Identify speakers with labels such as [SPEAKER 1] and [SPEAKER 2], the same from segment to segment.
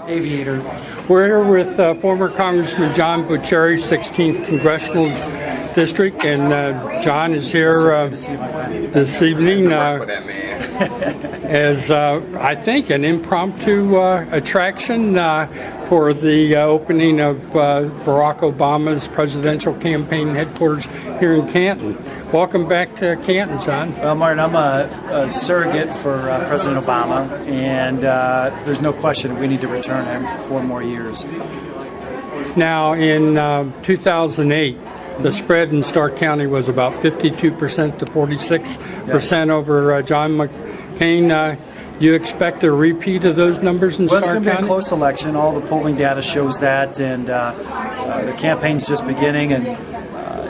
[SPEAKER 1] Aviator.
[SPEAKER 2] We're here with former Congressman John Boccieri, 16th Congressional District, and John is here this evening as, I think, an impromptu attraction for the opening of Barack Obama's presidential campaign headquarters here in Canton. Welcome back to Canton, John.
[SPEAKER 1] Well, Martin, I'm a surrogate for President Obama, and there's no question we need to return him for 4 more years.
[SPEAKER 2] Now, in 2008, the spread in Stark County was about 52% to 46% over John McCain. You expect a repeat of those numbers in Stark County?
[SPEAKER 1] Well, it's going to be a close election. All the polling data shows that, and the campaign's just beginning, and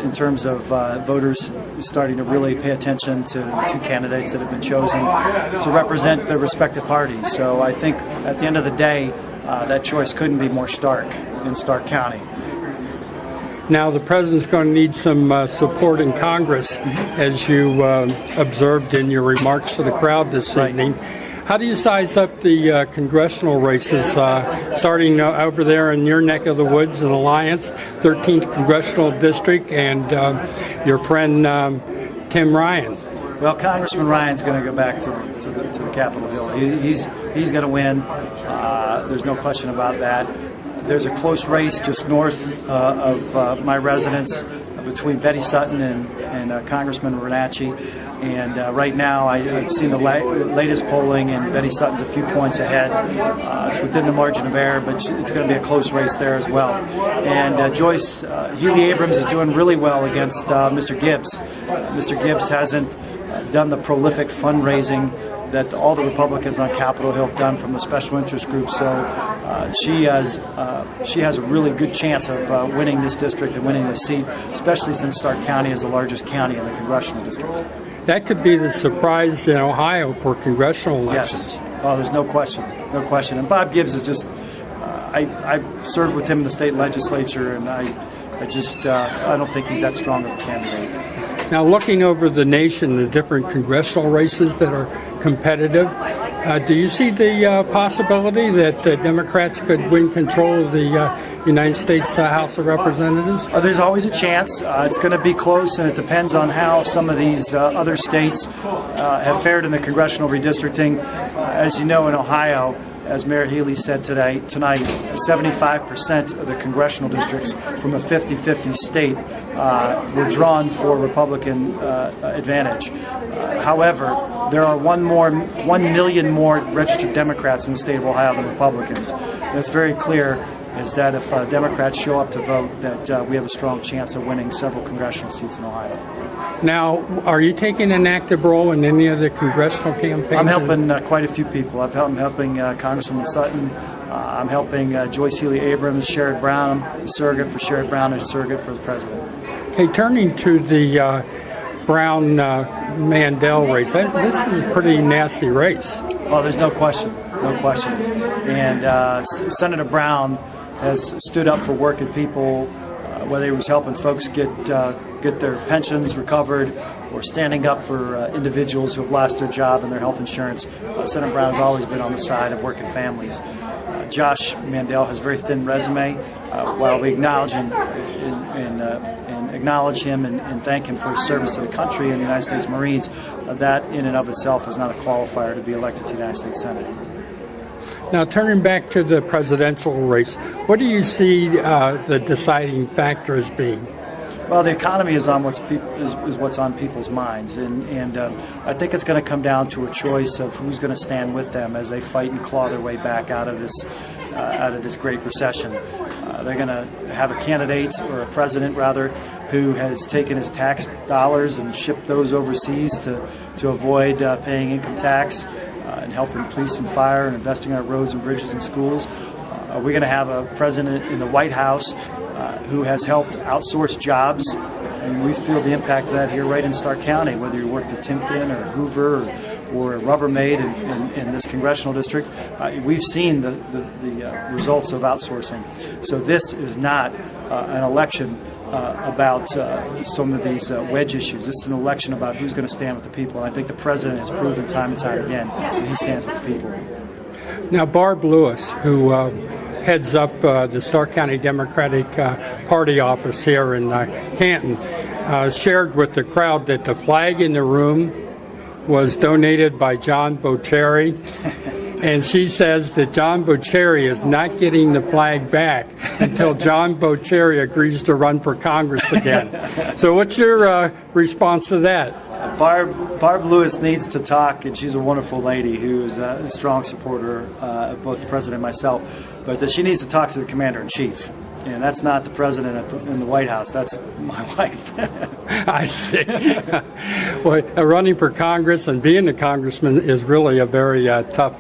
[SPEAKER 1] in terms of voters starting to really pay attention to 2 candidates that have been chosen to represent their respective parties. So I think at the end of the day, that choice couldn't be more stark in Stark County.
[SPEAKER 2] Now, the president's going to need some support in Congress, as you observed in your remarks to the crowd this evening. How do you size up the congressional races, starting over there in your neck of the woods in Alliance, 13th Congressional District, and your friend Tim Ryan?
[SPEAKER 1] Well, Congressman Ryan's going to go back to the Capitol Hill. He's going to win. There's no question about that. There's a close race just north of my residence between Betty Sutton and Congressman Renacci. And right now, I've seen the latest polling, and Betty Sutton's a few points ahead. It's within the margin of error, but it's going to be a close race there as well. And Joyce Healy-Abrams is doing really well against Mr. Gibbs. Mr. Gibbs hasn't done the prolific fundraising that all the Republicans on Capitol Hill have done from the special interest group. So she has a really good chance of winning this district and winning this seat, especially since Stark County is the largest county in the congressional district.
[SPEAKER 2] That could be the surprise in Ohio for congressional elections.
[SPEAKER 1] Yes. Oh, there's no question. No question. And Bob Gibbs is just, I served with him in the state legislature, and I don't think he's that strong of a candidate.
[SPEAKER 2] Now, looking over the nation, the different congressional races that are competitive, do you see the possibility that Democrats could win control of the United States House of Representatives?
[SPEAKER 1] There's always a chance. It's going to be close, and it depends on how some of these other states have fared in the congressional redistricting. As you know, in Ohio, as Mayor Healy said tonight, 75% of the congressional districts from a 50-50 state were drawn for Republican advantage. However, there are 1 million more registered Democrats in the state of Ohio than Republicans. And it's very clear is that if Democrats show up to vote, that we have a strong chance of winning several congressional seats in Ohio.
[SPEAKER 2] Now, are you taking an active role in any of the congressional campaigns?
[SPEAKER 1] I'm helping quite a few people. I'm helping Congresswoman Sutton. I'm helping Joyce Healy-Abrams, Sherrod Brown, a surrogate for Sherrod Brown, and a surrogate for the president.
[SPEAKER 2] Okay, turning to the Brown-Mandel race, this is a pretty nasty race.
[SPEAKER 1] Oh, there's no question. No question. And Senator Brown has stood up for working people, whether he was helping folks get their pensions recovered or standing up for individuals who have lost their job and their health insurance. Senator Brown has always been on the side of working families. Josh Mandel has a very thin resume. While we acknowledge and acknowledge him and thank him for his service to the country and the United States Marines, that in and of itself is not a qualifier to be elected to the United States Senate.
[SPEAKER 2] Now, turning back to the presidential race, what do you see the deciding factor as being?
[SPEAKER 1] Well, the economy is on what's on people's minds, and I think it's going to come down to a choice of who's going to stand with them as they fight and claw their way back out of this great recession. They're going to have a candidate, or a president rather, who has taken his tax dollars and shipped those overseas to avoid paying income tax. And helping police and fire and investing in our roads and bridges and schools. We're going to have a president in the White House who has helped outsource jobs, and we feel the impact of that here right in Stark County, whether you worked at Timken or Hoover or Rubbermaid in this congressional district. We've seen the results of outsourcing. So this is not an election about some of these wedge issues. This is an election about who's going to stand with the people, and I think the president has proven time and time again that he stands with the people.
[SPEAKER 2] Now, Barb Lewis, who heads up the Stark County Democratic Party office here in Canton, shared with the crowd that the flag in the room was donated by John Boccieri. And she says that John Boccieri is not getting the flag back until John Boccieri agrees to run for Congress again. So what's your response to that?
[SPEAKER 1] Barb Lewis needs to talk, and she's a wonderful lady who is a strong supporter of both the president and myself. But she needs to talk to the commander-in-chief. And that's not the president in the White House. That's my wife.
[SPEAKER 2] I see. Well, running for Congress and being a congressman is really a very tough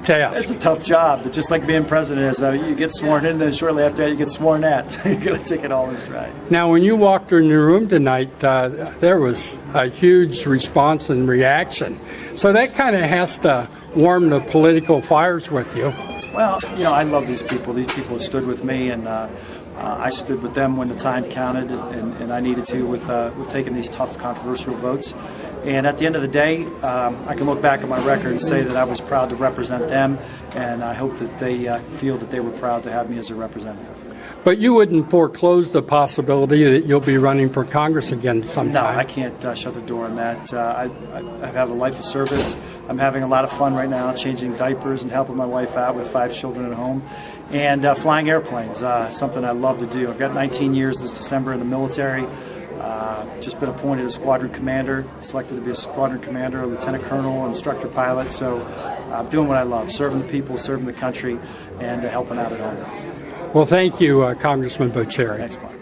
[SPEAKER 2] task.
[SPEAKER 1] It's a tough job, but just like being president is, you get sworn in, then shortly after that you get sworn at. You got to take it all in stride.
[SPEAKER 2] Now, when you walked in the room tonight, there was a huge response and reaction. So that kind of has to warm the political fires with you.
[SPEAKER 1] Well, I love these people. These people have stood with me, and I stood with them when the time counted, and I needed to with taking these tough, controversial votes. And at the end of the day, I can look back at my record and say that I was proud to represent them, and I hope that they feel that they were proud to have me as a representative.
[SPEAKER 2] But you wouldn't foreclose the possibility that you'll be running for Congress again sometime?
[SPEAKER 1] No, I can't shut the door on that. I have a life of service. I'm having a lot of fun right now, changing diapers and helping my wife out with 5 children at home, and flying airplanes, something I love to do. I've got 19 years this December in the military. Just been appointed a squadron commander, selected to be a squadron commander, a lieutenant colonel, instructor pilot. So I'm doing what I love, serving the people, serving the country, and helping out at home.
[SPEAKER 2] Well, thank you, Congressman Boccieri.
[SPEAKER 1] Thanks, Mark.